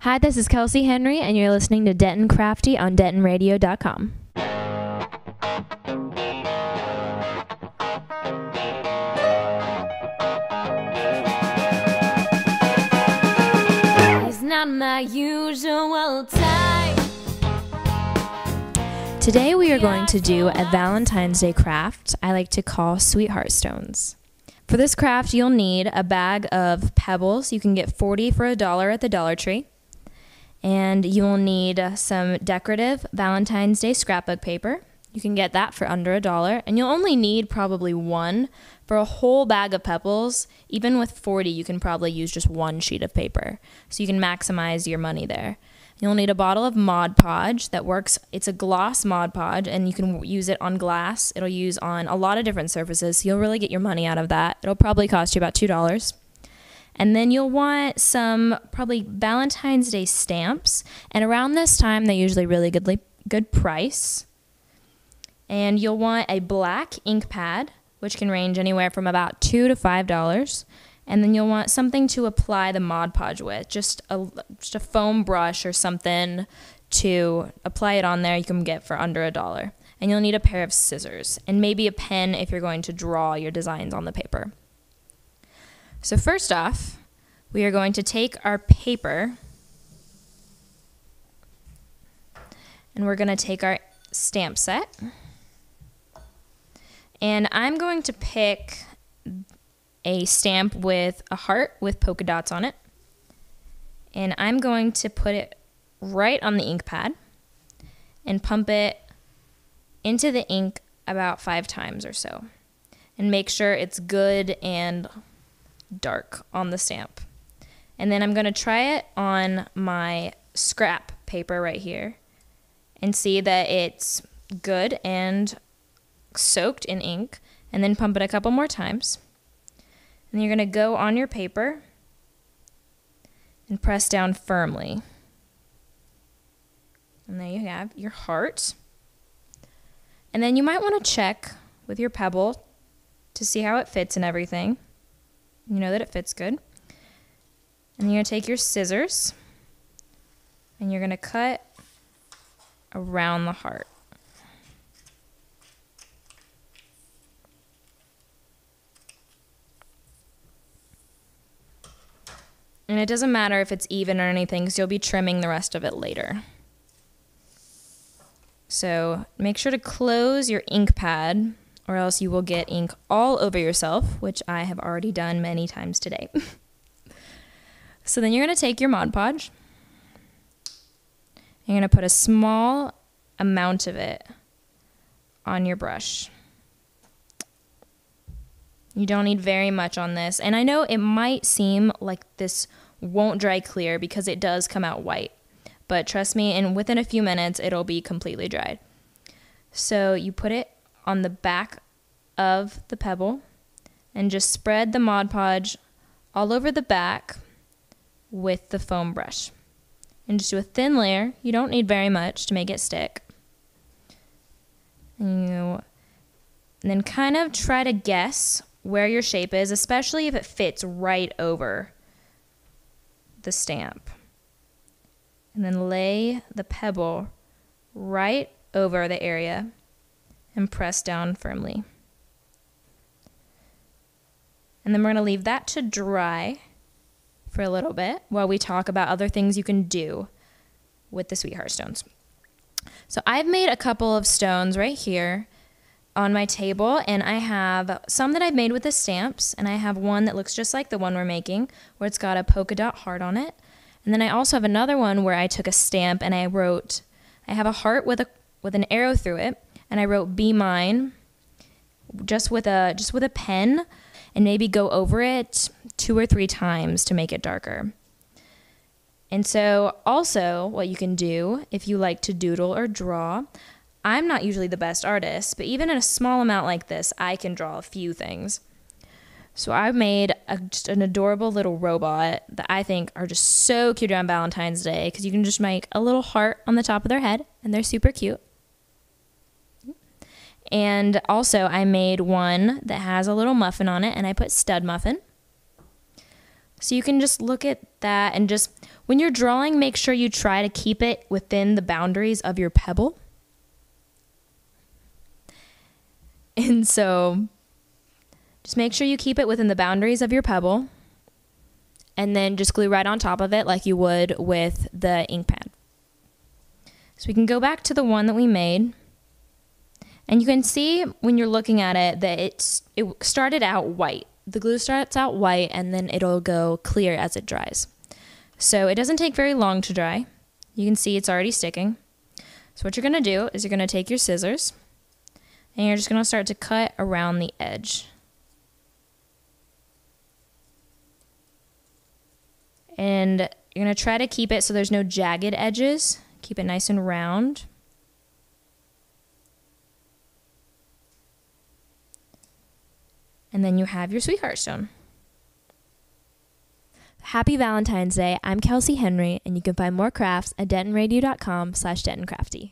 Hi, this is Kelsey Henry, and you're listening to Denton Crafty on DentonRadio.com. He's not my usual type. Today we are going to do a Valentine's Day craft I like to call Sweetheart Stones. For this craft, you'll need a bag of pebbles. You can get 40 for $1 at the Dollar Tree. And you will need some decorative Valentine's Day scrapbook paper. You can get that for under $1. And you'll only need probably one for a whole bag of pebbles. Even with 40, you can probably use just one sheet of paper. So you can maximize your money there. You'll need a bottle of Mod Podge that works. It's a gloss Mod Podge, and you can use it on glass. It'll use on a lot of different surfaces, so you'll really get your money out of that. It'll probably cost you about $2. And then you'll want some probably Valentine's Day stamps. And around this time, they're usually really good price. And you'll want a black ink pad, which can range anywhere from about $2 to $5. And then you'll want something to apply the Mod Podge with, just a foam brush or something to apply it on there. You can get for under $1. And you'll need a pair of scissors and maybe a pen if you're going to draw your designs on the paper. So first off, we are going to take our paper and we're going to take our stamp set. And I'm going to pick a stamp with a heart with polka dots on it. And I'm going to put it right on the ink pad and pump it into the ink about 5 times or so. And make sure it's good and dark on the stamp. And then I'm going to try it on my scrap paper right here and see that it's good and soaked in ink, and then pump it a couple more times. And you're going to go on your paper and press down firmly. And there you have your heart. And then you might want to check with your pebble to see how it fits and everything. You know that it fits good. And you're going to take your scissors and you're going to cut around the heart. And it doesn't matter if it's even or anything, because you'll be trimming the rest of it later. So make sure to close your ink pad, or else you will get ink all over yourself, which I have already done many times today. So then you're going to take your Mod Podge. You're going to put a small amount of it on your brush. You don't need very much on this. And I know it might seem like this won't dry clear because it does come out white. But trust me, and within a few minutes, it'll be completely dried. So you put it on the back of the pebble and just spread the Mod Podge all over the back with the foam brush. And just do a thin layer. You don't need very much to make it stick. And then kind of try to guess where your shape is, especially if it fits right over the stamp. And then lay the pebble right over the area and press down firmly. And then we're going to leave that to dry for a little bit while we talk about other things you can do with the Sweetheart Stones. So I've made a couple of stones right here on my table, and I have some that I've made with the stamps, and I have one that looks just like the one we're making, where it's got a polka dot heart on it. And then I also have another one where I took a stamp and I have a heart with an arrow through it, and I wrote "Be Mine" just with a pen, and maybe go over it 2 or 3 times to make it darker. And so also what you can do if you like to doodle or draw, I'm not usually the best artist, but even in a small amount like this, I can draw a few things. So I made just an adorable little robot that I think are just so cute on Valentine's Day, because you can just make a little heart on the top of their head, and they're super cute. And also I made one that has a little muffin on it, and I put stud muffin. So you can just look at that, and just When you're drawing, make sure you try to keep it within the boundaries of your pebble. And so just make sure you keep it within the boundaries of your pebble, and then just glue right on top of it like you would with the ink pad. So we can go back to the one that we made, and you can see when you're looking at it that it started out white. The glue starts out white and then it'll go clear as it dries. So it doesn't take very long to dry. You can see it's already sticking. So what you're going to do is you're going to take your scissors and you're just going to start to cut around the edge. And you're going to try to keep it so there's no jagged edges. Keep it nice and round. And then you have your sweetheart stone. Happy Valentine's Day. I'm Kelsey Henry, and you can find more crafts at dentonradio.com/DentonCrafty.